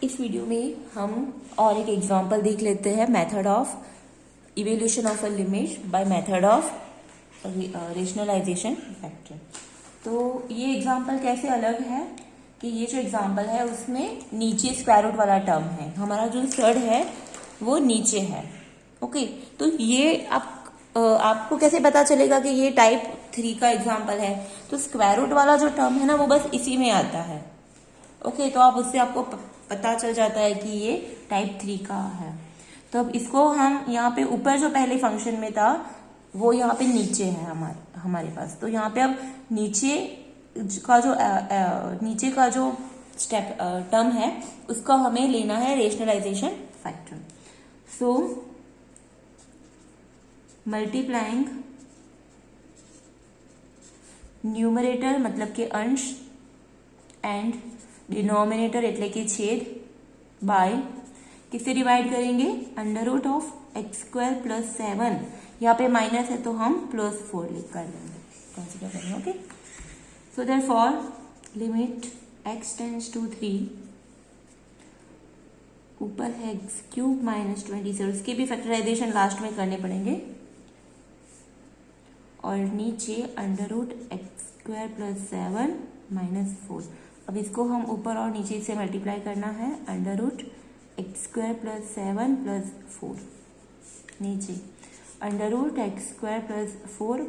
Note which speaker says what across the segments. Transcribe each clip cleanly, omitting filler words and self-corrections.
Speaker 1: इस वीडियो में हम और एक एग्जांपल देख लेते हैं method of evolution of a limit by method of rationalization factor. तो ये एग्जांपल कैसे अलग है कि ये जो एग्जांपल है उसमें नीचे स्क्वायर रूट वाला टर्म है, हमारा जो स्टड है वो नीचे है। ओके, तो ये आपको कैसे पता चलेगा कि ये टाइप 3 का एग्जांपल है? तो स्क्वायर रूट वाला जो टर्म है ना वो बस इसी में आता है। ओके, तो आप उससे आपको पता चल जाता है कि ये टाइप 3 का है। तो अब इसको हम यहाँ पे ऊपर जो पहले फंक्शन में था वो यहाँ पे नीचे है हमारे पास। तो यहाँ पे अब नीचे का जो स्टेप टर्म है उसका हमें लेना है रेशनलाइजेशन फैक्टर। सो मल्टीप्लाइंग न्यूमरेटर मतलब के अंश एंड डिनोमिनेटर એટલે કે छेद बाय किससे डिवाइड करेंगे? Under root of x square plus 7। यहाँ पे माइनस है तो हम प्लस 4 लिख कर देंगे, कंसीडर करेंगे। Okay, so therefore limit x tends to 3, ऊपर है एक्स क्यूब माइनस 27, इसके भी फैक्टराइजेशन लास्ट में करने पड़ेंगे, और नीचे under root x square plus 7 minus 4। अब इसको हम ऊपर और नीचे से मल्टीप्लाई करना है, under root x square plus 7 plus 4, नीचे under root x square plus 4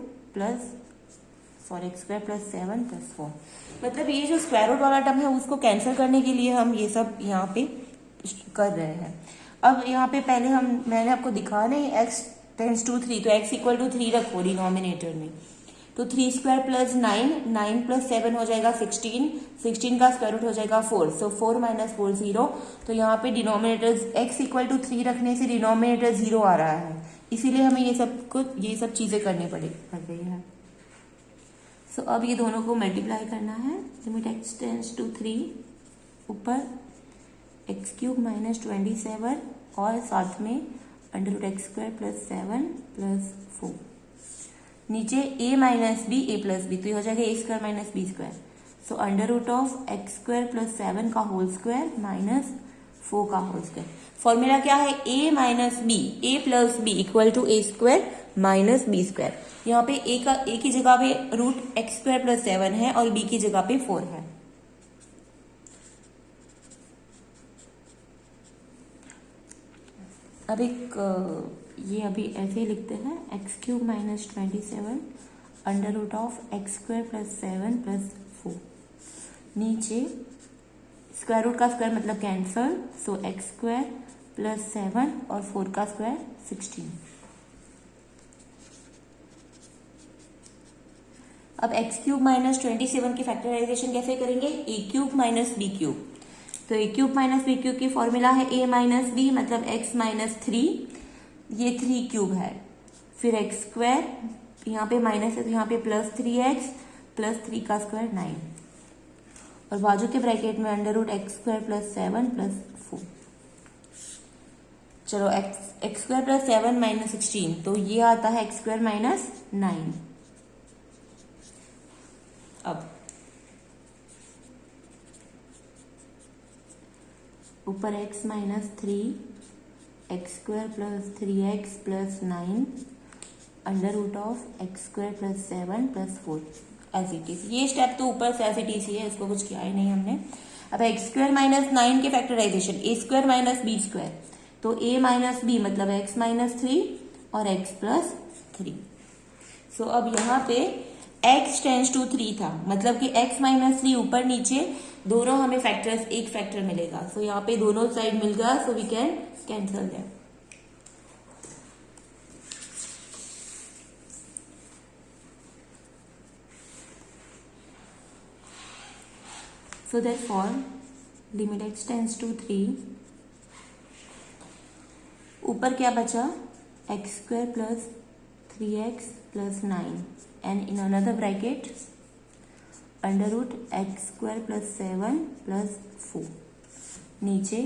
Speaker 1: x square plus 7 plus 4। मतलब ये जो स्क्वायर रूट वाला टर्म है उसको कैंसिल करने के लिए हम ये सब यहाँ पे कर रहे हैं। अब यहाँ पे पहले मैंने आपको दिखा नहीं, एक्स टेंड्स टू 3, तो एक्स इक्वल टू 3 रखो डिनोमिनेटर में। तो 3 स्क्वायर प्लस 9 प्लस 7 हो जाएगा 16 का स्क्वायर रूट हो जाएगा 4। सो 4 माइनस 4 0। तो यहाँ पे डिनोमिनेटर x इक्वल टू 3 रखने से डिनोमिनेटर 0 आ रहा है, इसीलिए हमें ये सब चीजें करनी पड़ रही है। सो अब ये दोनों को मल्टीप्लाई करना है। लिमिट x टेंड्स टू 3, ऊपर एक्स क्यूब माइनस 27 और साथ में under root x square plus 7 plus 4, नीचे a minus b a plus b, तो ये हो जाएगा a square minus b square. So under root of x square plus 7 का होल स्क्वायर माइनस 4 का होल स्क्वायर। फॉर्मूला क्या है? a minus b, a plus b equal to a square minus b square. यहाँ पे a की जगह पे root x square plus 7 है और b की जगह पे 4 है। अब ये अभी ऐसे ही लिखते हैं, x cube minus 27 under root of x square plus 7 plus 4, नीचे स्क्वायर रूट का स्क्वायर मतलब cancel, so x square plus 7 और 4 का स्क्वायर 16। अब एक्स क्यूब माइनस 27 की फैक्टराइजेशन कैसे करेंगे? ए क्यूब माइनस बी क्यूब। तो ए क्यूब माइनस बी क्यूब की फॉर्मूला है ए माइनस बी मतलब एक्स माइनस 3, ये 3 क्यूब है, फिर एक्स स्क्वायर, यहाँ पे माइनस है तो यहाँ पे प्लस 3x प्लस 3 का स्क्वायर 9, और बाजू के ब्रैकेट में under root x square plus 7 plus 4। चलो एक्स स्क्वायर प्लस 7 माइनस 16, तो ये आता है एक्स स्क्वायर माइनस 9। अब ऊपर x minus 3, x square plus 3x plus 9 under root of x square plus 7 plus 4 as it is. ये step तो ऊपर से एज इट इज ही है, इसको कुछ किया ही नहीं हमने। अब एक्स स्क्वायर माइनस 9 के फैक्टराइजेशन, ए स्क्वायर माइनस बी स्क्वायर, तो a माइनस बी मतलब x माइनस 3 और x प्लस 3। सो अब यहाँ पे x टेंड्स टू 3 था, मतलब कि x माइनस 3 ऊपर नीचे दोनों हमें फैक्टर्स, एक फैक्टर मिलेगा। सो यहाँ पे दोनों साइड मिल गया, so we can cancel that. So therefore limit x tends to 3, ऊपर क्या बचा? X square plus 3x plus 9 and in another bracket under root x square plus 7 plus 4, नीचे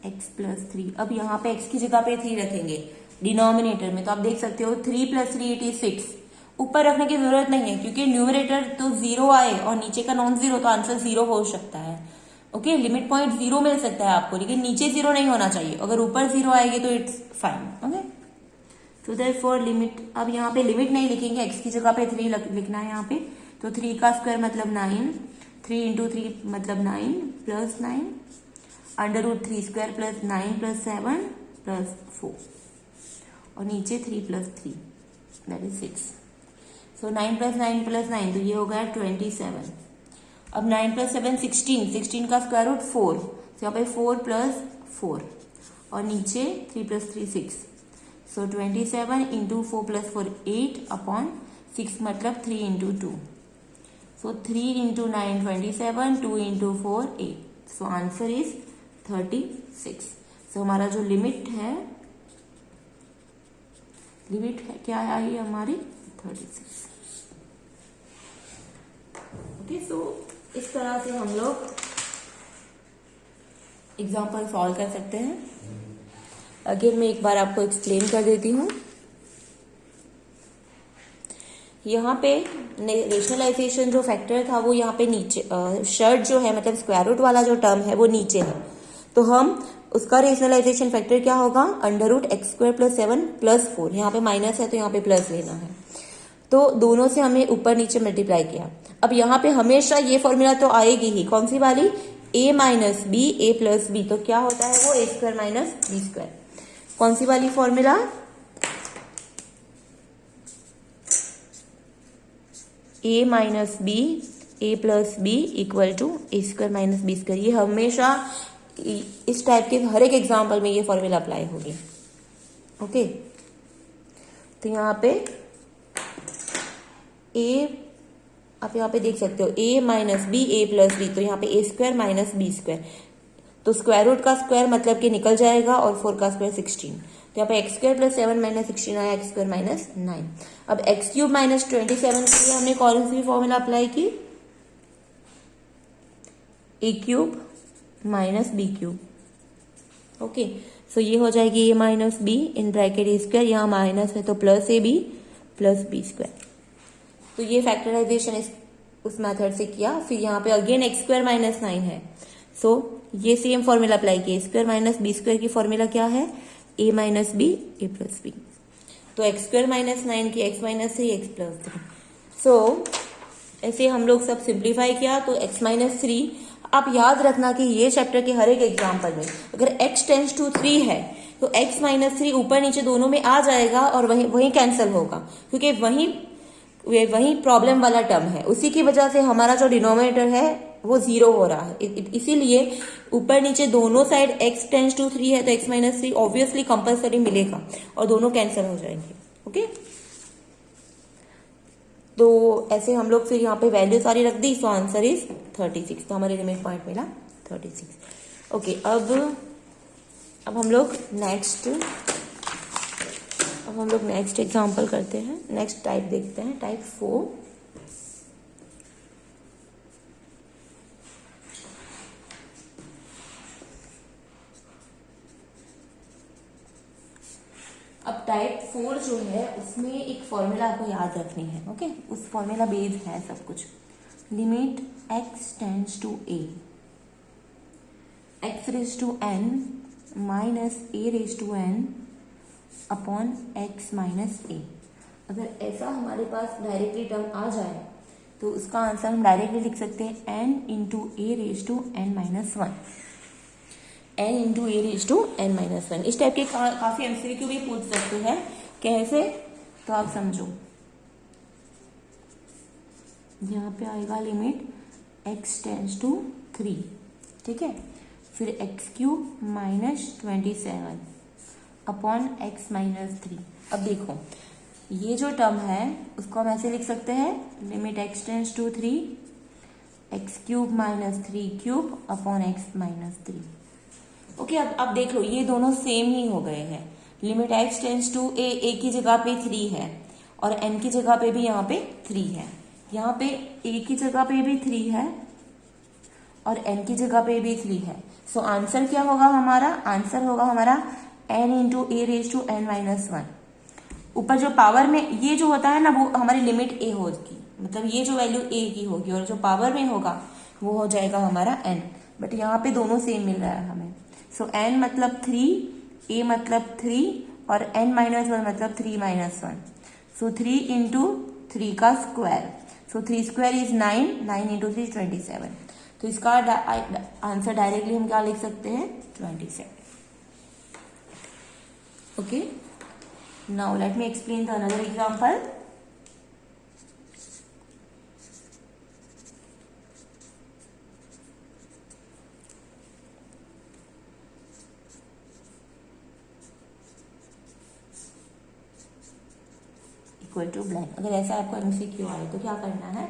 Speaker 1: x प्लस 3। अब यहाँ पे x की जगह पे 3 रखेंगे डिनोमिनेटर में, तो आप देख सकते हो 3 प्लस 3 इट इज 6। ऊपर रखने की जरूरत नहीं है क्योंकि न्यूमरेटर तो 0 आए और नीचे का नॉन जीरो, तो आंसर 0 हो सकता है। ओके, लिमिट पॉइंट 0 मिल सकता है आपको, लेकिन नीचे 0 नहीं होना चाहिए। अगर ऊपर 0 आएगी तो इट्स फाइन। ओके, तो देयरफॉर लिमिट, अब यहाँ पे लिमिट नहीं लिखेंगे, x की जगह पे 3 लिखना है यहाँ पे। तो 3 का स्क्वायर मतलब 9, 3 इंटू 3 मतलब 9 plus 9, under root 3 square plus 9 plus 7 plus 4, और नीचे 3 plus 3 that is 6। So 9 plus 9 plus 9, तो ये हो गया 27। अब 9 प्लस 7 16, 16 का स्क्वायर रूट 4, तो यहाँ पे 4 प्लस 4, और नीचे 3 प्लस 3 6। सो 27 इंटू 4 प्लस 4 8 अपॉन 6 मतलब 3 into 2। So 3 into 9 27, 2 into 4 8। So answer is 36। सो हमारा जो लिमिट है क्या आई हमारी 36। ओके, सो इस तरह से हम लोग एग्जाम्पल सॉल्व कर सकते हैं। अगेन मैं एक बार आपको एक्सप्लेन कर देती हूँ। यहाँ पे रेशनलाइजेशन जो फैक्टर था वो यहाँ पे नीचे, शर्ट जो है मतलब स्क्वायर रूट वाला जो टर्म है वो नीचे है, तो हम उसका रेशनलाइजेशन फैक्टर क्या होगा, under root x square plus 7 plus 4। यहाँ पे माइनस है तो यहाँ पे प्लस लेना है, तो दोनों से हमने ऊपर नीचे मल्टीप्लाई किया। अब यहाँ पे हमेशा ये फॉर्मूला तो आएगी ही, कौन सी वाली, a minus b a plus b, तो क्या होता है वो a square minus b square. कौन सी वाली formula, a minus b a plus b equal to a square minus b square. ये हमेशा इस टाइप के हर एक एग्जाम्पल में ये फॉर्मूला अप्लाई होगी। ओके, तो यहाँ पे a, आप यहाँ पे देख सकते हो a minus b a plus b, तो यहाँ पे a square minus b square, तो स्क्वायर रूट का स्क्वायर मतलब कि निकल जाएगा, और 4 का स्क्वायर 16, तो यहाँ पे एक्स स्क्वायर प्लस 7 माइनस 16 आया, एक्स स्क्वायर माइनस 9। अब एक्स क्यूब माइनस 27 के लिए हमने कौन सी फॉर्मूला अप्लाई की, a cube minus b cube. Okay, so ये हो जाएगी a minus b in bracket a square, यहाँ माइनस है तो plus a b plus b square. तो ये फैक्टराइजेशन उस मेथड से किया। फिर यहाँ पे अगेन एक्स स्क्वायर माइनस 9 है, सो ये सेम फॉर्मूला अप्लाई किया। स्क्वायर माइनस बी स्क्वायर की फॉर्मूला क्या है, a minus b a plus b, तो एक्स स्क्वायर माइनस 9 की x minus 3 x plus 3। So ऐसे हम लोग सब सिंप्लीफाई किया, तो x माइनस 3। आप याद रखना कि ये चैप्टर के हर एक एग्जाम्पल में अगर x टेंस टू 3 है तो x माइनस 3 ऊपर नीचे दोनों में आ जाएगा और वही कैंसिल होगा, क्योंकि वही प्रॉब्लम वाला टर्म है, उसी की वजह से हमारा जो डिनोमिनेटर है वो 0 हो रहा है। इसीलिए ऊपर नीचे दोनों साइड x टेंस टू 3 है तो x माइनस 3 ऑब्वियसली कंपल्सरी मिलेगा और दोनों कैंसिल हो जाएंगे। ओके, तो ऐसे हम लोग फिर यहाँ पे वैल्यू सारी रख दी, सो आंसर इज 36। तो हमारे लिमिट पॉइंट मिला 36। ओके, अब हम लोग नेक्स्ट एग्जांपल करते हैं। नेक्स्ट टाइप देखते हैं, टाइप 4। अब टाइप 4 जो है उसमें एक फॉर्मूला आपको याद रखनी है। ओके, उस फॉर्मूला बेस्ड है सब कुछ। Limit x tends to a, x raise to n minus a raise to n upon x minus a। अगर ऐसा हमारे पास डायरेक्टली टर्म आ जाए तो उसका आंसर हम डायरेक्टली लिख सकते हैं n into a raise to n minus 1, n into a raise to n minus 1। इस टाइप के काफी एमसीक्यू भी पूछ सकते हैं, कैसे, तो आप समझो। यहाँ पे आएगा लिमिट x टेंड्स टू 3, ठीक है, फिर x cube minus 27 upon x minus 3। अब देखो ये जो टर्म है उसको हम ऐसे लिख सकते हैं, limit x tends to 3, x cube minus 3 cube upon x minus 3। Okay, अब देख लो ये दोनों सेम ही हो गए हैं। Limit x tends to a की जगह पे 3 है और n की जगह पे भी यहाँ पे 3 है, यहाँ पे a की जगह पे भी 3 है और n की जगह पे भी 3 है। सो आंसर क्या होगा हमारा, आंसर होगा हमारा n into a raise to n minus 1। ऊपर जो पावर में ये जो होता है ना वो हमारी लिमिट a होगी, मतलब ये जो वैल्यू a की होगी और जो पावर में होगा वो हो जाएगा हमारा n। बट यहाँ पे दोनों सेम मिल रहा है हमें। सो n मतलब 3, a मतलब 3 और n माइनस 1 मतलब 3 माइनस 1। सो 3 इंटू 3 का square, so 3 square is 9, 9 into 3 27। तो इसका आंसर डायरेक्टली हम क्या लिख सकते हैं, 27। Okay, now let me explain the another example. Equal to blank. अगर ऐसा आपको एमसीक्यू आए तो क्या करना है,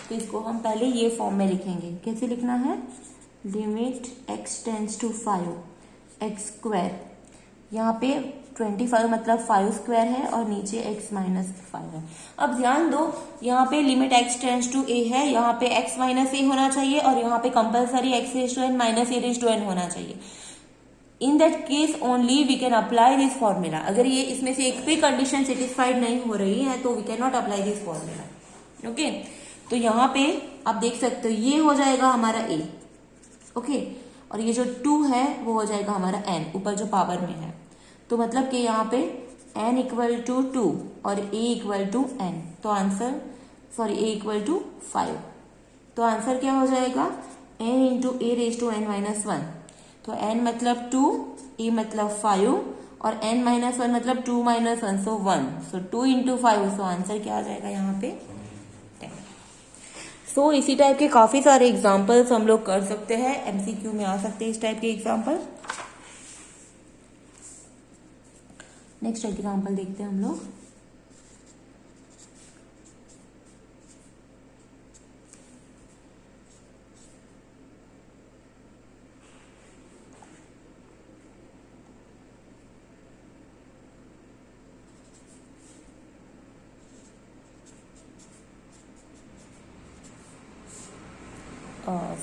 Speaker 1: तो इसको हम पहले ये फॉर्म में लिखेंगे। कैसे लिखना है, limit x tends to 5 x square, यहाँ पे 25 मतलब 5 स्क्वायर है और नीचे x माइनस 5 है। अब ध्यान दो, यहाँ पे limit x tends to a है, यहाँ पे x माइनस a होना चाहिए और यहाँ पे compulsory x raise to n minus a raise to n होना चाहिए। In that case only we can apply this formula. अगर ये इसमें से एक भी कंडीशन सेटिस्फाइड नहीं हो रही है तो we can not apply this formula. Okay, तो यहाँ पे आप देख सकते हो ये हो जाएगा हमारा a। ओके, और ये जो 2 है वो हो जाएगा हमारा n, ऊपर जो पावर में है। तो मतलब कि यहाँ पे n इक्वल टू 2 और a इक्वल टू n, तो answer sorry a equal to 5। तो आंसर क्या हो जाएगा, n into a raise to n minus 1। तो n मतलब 2, a मतलब 5 और n माइनस 1 मतलब 2 माइनस 1, सो 1। सो 2 इंटू 5, सो आंसर क्या आ जाएगा यहाँ पे 10। सो इसी टाइप के काफी सारे एग्जाम्पल्स हम लोग कर सकते हैं, एमसीक्यू में आ सकते हैं इस टाइप के एग्जाम्पल। नेक्स्ट एग्जाम्पल देखते हैं हम लोग।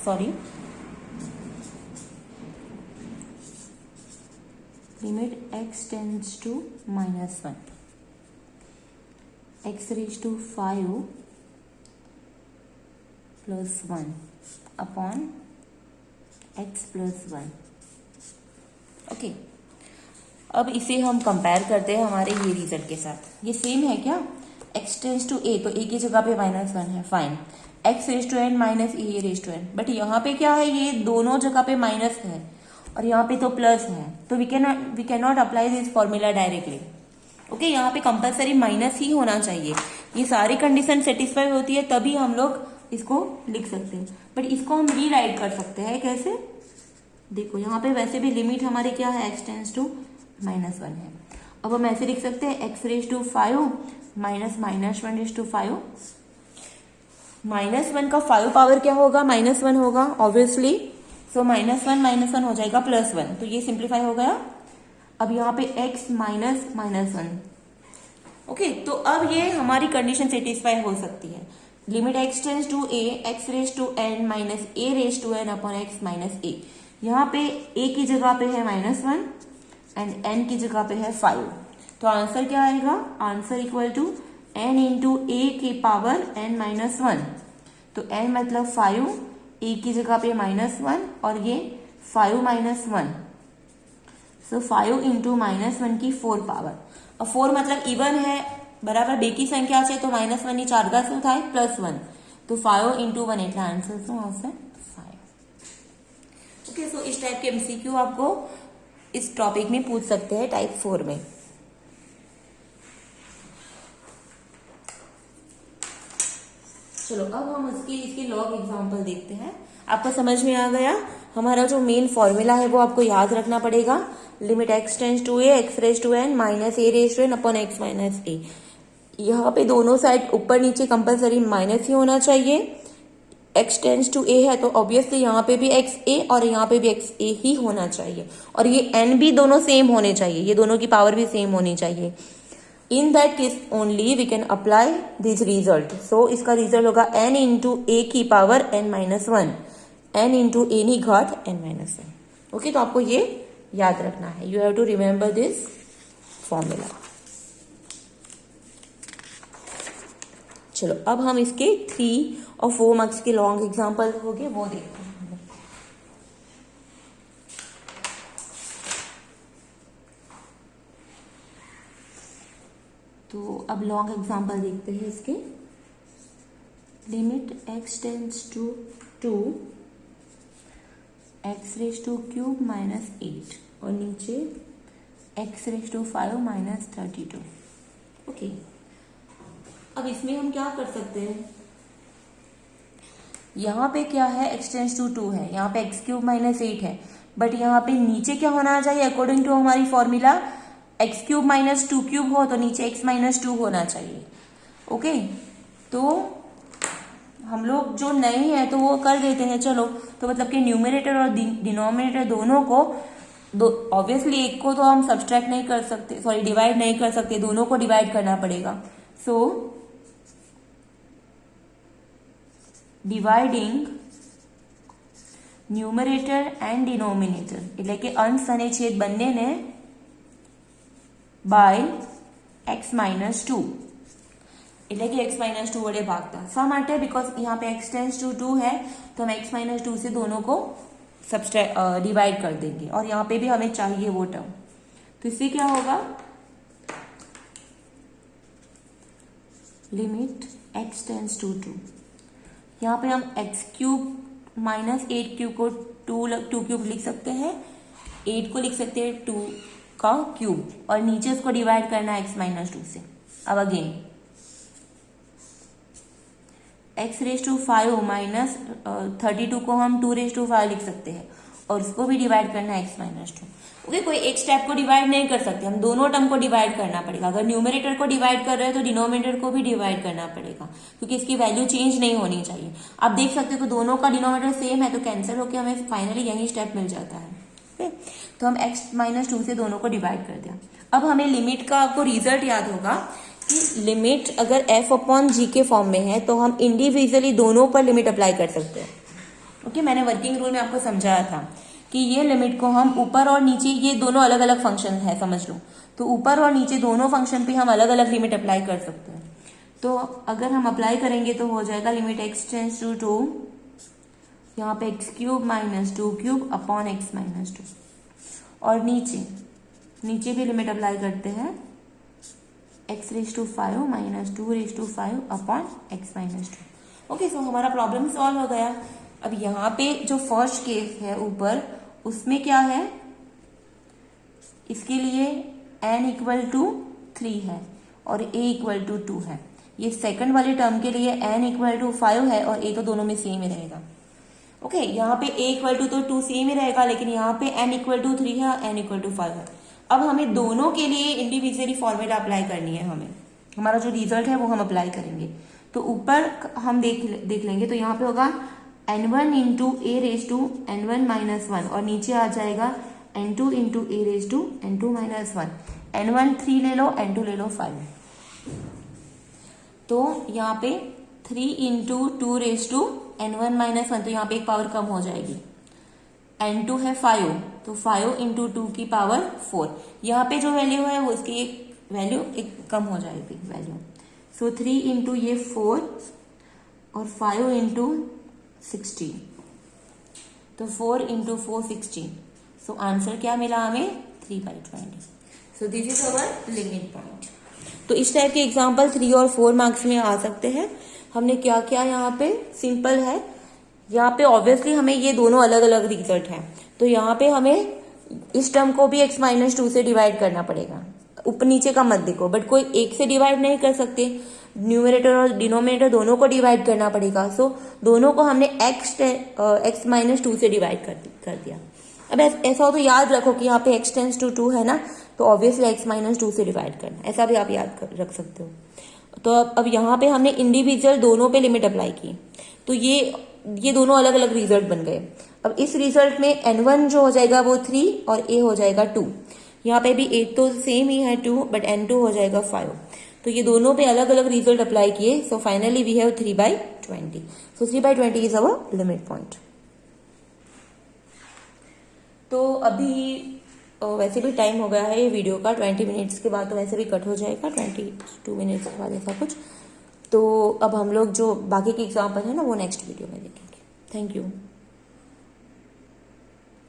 Speaker 1: Sorry, limit x tends to minus 1 x raise to 5 plus 1 upon x plus 1। Okay, अब इसे हम कंपेयर करते हैं हमारे ये रिजल्ट के साथ। ये सेम है क्या, x टेंस टू a, तो a की जगह पे माइनस 1 है, fine. x raise to n minus a raise to n, but यहाँ पे क्या है, ये दोनों जगह पे माइनस है और यहाँ पे तो प्लस है, तो we can not apply this formula directly. Okay, यहाँ पे कंपलसरी माइनस ही होना चाहिए। ये सारी कंडीशन सेटिस्फाई होती है तभी हम लोग इसको लिख सकते हैं, बट इसको हम रीराइट कर सकते हैं। कैसे, देखो यहाँ पे वैसे भी लिमिट हमारी क्या है, x टेंस टू माइनस 1 है। अब हम ऐसे लिख सकते हैं x raise to 5 minus minus 1 raise to 5। Minus 1 का 5 पावर क्या होगा, माइनस 1 होगा ऑब्वियसली। सो माइनस 1 हो जाएगा प्लस 1, तो ये सिंप्लीफाई हो गया। अब यहाँ पे x माइनस माइनस 1। ओके, तो अब ये हमारी कंडीशन सेटिस्फाई हो सकती है। Limit x tends to a x raise to n minus a raise to n upon x minus a। यहाँ पे a की जगह पे है माइनस 1 एंड n की जगह पे है 5। तो आंसर क्या आएगा, answer equal to n into a की पावर n माइनस 1। तो n मतलब 5, a की जगह पे माइनस 1 और ये 5 माइनस 1, सो 5 इंटू माइनस 1 की 4 पावर। अब 4 मतलब इवन है, बराबर बेकी संख्या છે, तो माइनस 1 ની 4 ઘાત શું થાય, प्लस 1। तो 5 इंटू 1 એટલે आंसर શું આવશે, 5। ओके, सो इस टाइप के एमसीक्यू आपको इस टॉपिक में पूछ सकते हैं टाइप 4 में। चलो अब हम इसके लॉग एग्जांपल देखते हैं। आपको समझ में आ गया, हमारा जो मेन फॉर्मूला है वो आपको याद रखना पड़ेगा। Limit x tends to a x raise to n minus a raise to n upon x minus a। यहाँ पे दोनों साइड ऊपर नीचे कंपलसरी माइनस ही होना चाहिए। x टेंस टू a है तो ऑब्वियसली यहाँ पे भी x a और यहाँ पे भी x a ही होना चाहिए, और ये n भी दोनों सेम होने चाहिए, ये दोनों की पावर भी सेम होनी चाहिए। In that case only we can apply this result. सो इसका रिजल्ट होगा n इंटू a की power n minus 1, n into a नी घात n माइनस 1। ओके, तो आपको ये याद रखना है, you have to remember this formula. चलो अब हम इसके 3 और 4 मार्क्स के लॉन्ग एग्जाम्पल हो गए वो देखते हैं। तो अब लॉन्ग एग्जाम्पल देखते हैं इसके। Limit x tends to 2 x raise to cube minus 8 और नीचे x raise to 5 minus 32। Okay, अब इसमें हम क्या कर सकते हैं, यहाँ पे क्या है, x टेंड्स टू 2 है, यहाँ पे x क्यूब माइनस 8 है, बट यहाँ पे नीचे क्या होना चाहिए अकॉर्डिंग टू हमारी formula, x cube minus 2 cube हो तो नीचे x माइनस 2 होना चाहिए। ओके, तो हम लोग जो नए हैं तो वो कर देते हैं, चलो। तो मतलब कि न्यूमरेटर और डिनोमिनेटर दोनों को ऑब्वियसली एक को तो हम सब्सट्रैक्ट नहीं कर सकते, सॉरी डिवाइड नहीं कर सकते, दोनों को डिवाइड करना पड़ेगा। So dividing numerator and denominator એટલે કે અંશ અને છેદ બંનેને બાય x માઇનસ 2 એટલે કે x माइनस 2 वड़े भागता। शा माटे, बिकॉज यहाँ पे x टेंड्स टू 2 है तो हम x माइनस 2 से दोनों को डिवाइड कर देंगे और यहाँ पे भी हमें चाहिए वो टर्म। तो इससे क्या होगा, लिमिट x टेंड्स टू 2, यहाँ पे हम x क्यूब माइनस 8 क्यूब को 2 क्यूब लिख सकते हैं, 8 को लिख सकते हैं 2 का क्यूब और नीचे उसको डिवाइड करना है x माइनस 2 से। अब again x raise to 5 minus 32 को हम 2 रेज टू 5 लिख सकते हैं और उसको भी डिवाइड करना है x माइनस 2। ओके, कोई एक स्टेप को डिवाइड नहीं कर सकते, हम दोनों टर्म को डिवाइड करना पड़ेगा। अगर न्यूमरेटर को डिवाइड कर रहे हैं तो डिनोमिनेटर को भी डिवाइड करना पड़ेगा, क्योंकि इसकी वैल्यू चेंज नहीं होनी चाहिए। आप देख सकते हो कि दोनों का डिनोमिनेटर सेम है तो कैंसिल होकर हमें फाइनली यही स्टेप मिल जाता है। ओके, तो हम x माइनस 2 से दोनों को डिवाइड कर दिया। अब हमें लिमिट का आपको रिजल्ट याद होगा कि लिमिट अगर f अपॉन जी के फॉर्म में है तो हम इंडिविजुअली दोनों पर लिमिट अप्लाई कर सकते हैं। ओके, मैंने वर्किंग रूल में आपको समझाया था कि ये लिमिट को हम ऊपर और नीचे, ये दोनों अलग अलग फंक्शन है समझ लो, तो ऊपर और नीचे दोनों फंक्शन पे हम अलग अलग लिमिट अप्लाई कर सकते हैं। तो अगर हम अप्लाई करेंगे तो हो जाएगा लिमिट x टेंड्स टू 2, यहाँ पे x cube minus 2 cube upon x minus 2 और नीचे भी लिमिट अप्लाई करते हैं x raise to 5 minus 2 raise to 5 upon x minus 2। Okay, so हमारा प्रॉब्लम सॉल्व हो गया। अब यहाँ पे जो फर्स्ट केस है ऊपर, उसमें क्या है, इसके लिए n इक्वल टू 3 है और a इक्वल टू 2 है। ये सेकंड वाले टर्म के लिए n इक्वल टू 5 है और a तो दोनों में सेम ही रहेगा। ओके, यहाँ पे a इक्वल टू तो 2 सेम ही रहेगा, लेकिन यहाँ पे n इक्वल टू 3 है और n इक्वल टू 5 है। अब हमें दोनों के लिए इंडिविजुअली फॉर्मूला अप्लाई करनी है, हमें हमारा जो रिजल्ट है वो हम अप्लाई करेंगे। तो ऊपर हम देख लेंगे, तो यहाँ पे होगा n1 into a raise to n1 minus 1 और नीचे आ जाएगा n2 into a raise to n2 minus 1। n1 3 ले लो, n2 ले लो 5। तो यहाँ पे 3 into 2 raise to n1 minus 1, तो यहाँ पे एक पावर कम हो जाएगी। n2 है 5, तो 5 इंटू 2 की पावर 4। यहाँ पे जो वैल्यू है वो इसकी एक वैल्यू एक कम हो जाएगी वैल्यू। सो 3 इंटू ये 4 और 5 इंटू 16, तो 4 इंटू 4 16। सो आंसर क्या मिला हमें, 3/20। So this is our limit point. तो इस टाइप के एग्जाम्पल 3 और 4 मार्क्स में आ सकते हैं। हमने क्या किया यहाँ पे, सिंपल है, यहाँ पे ऑब्वियसली हमें ये दोनों अलग अलग रिजल्ट है, तो यहाँ पे हमें इस टर्म को भी x माइनस 2 से डिवाइड करना पड़ेगा। ऊपर नीचे का मत देखो, बट कोई एक से डिवाइड नहीं कर सकते, न्यूमरेटर और डिनोमिनेटर दोनों को डिवाइड करना पड़ेगा। सो दोनों को हमने x माइनस 2 से डिवाइड कर दिया। अब ऐसा हो तो याद रखो कि यहाँ पे x टेंड्स टू 2 है ना, तो ऑब्वियसली x माइनस 2 से डिवाइड करना, ऐसा भी आप याद रख सकते हो। तो अब यहाँ पे हमने इंडिविजुअल दोनों पे लिमिट अप्लाई की, तो ये दोनों अलग अलग रिजल्ट बन गए। अब इस रिजल्ट में n1 जो हो जाएगा वो 3 और a हो जाएगा 2। यहाँ पे भी 8 तो सेम ही है 2, बट n2 हो जाएगा 5। तो ये दोनों पे अलग अलग रिजल्ट अप्लाई किए। So finally we have 3/20। So 3/20 is our limit point. तो अभी वैसे भी टाइम हो गया है ये वीडियो का, 20 मिनट्स के बाद तो वैसे भी कट हो जाएगा, 22 मिनट्स के बाद ऐसा कुछ। तो अब हम लोग जो बाकी के एग्जाम्पल है ना वो नेक्स्ट वीडियो में देखेंगे। Thank you.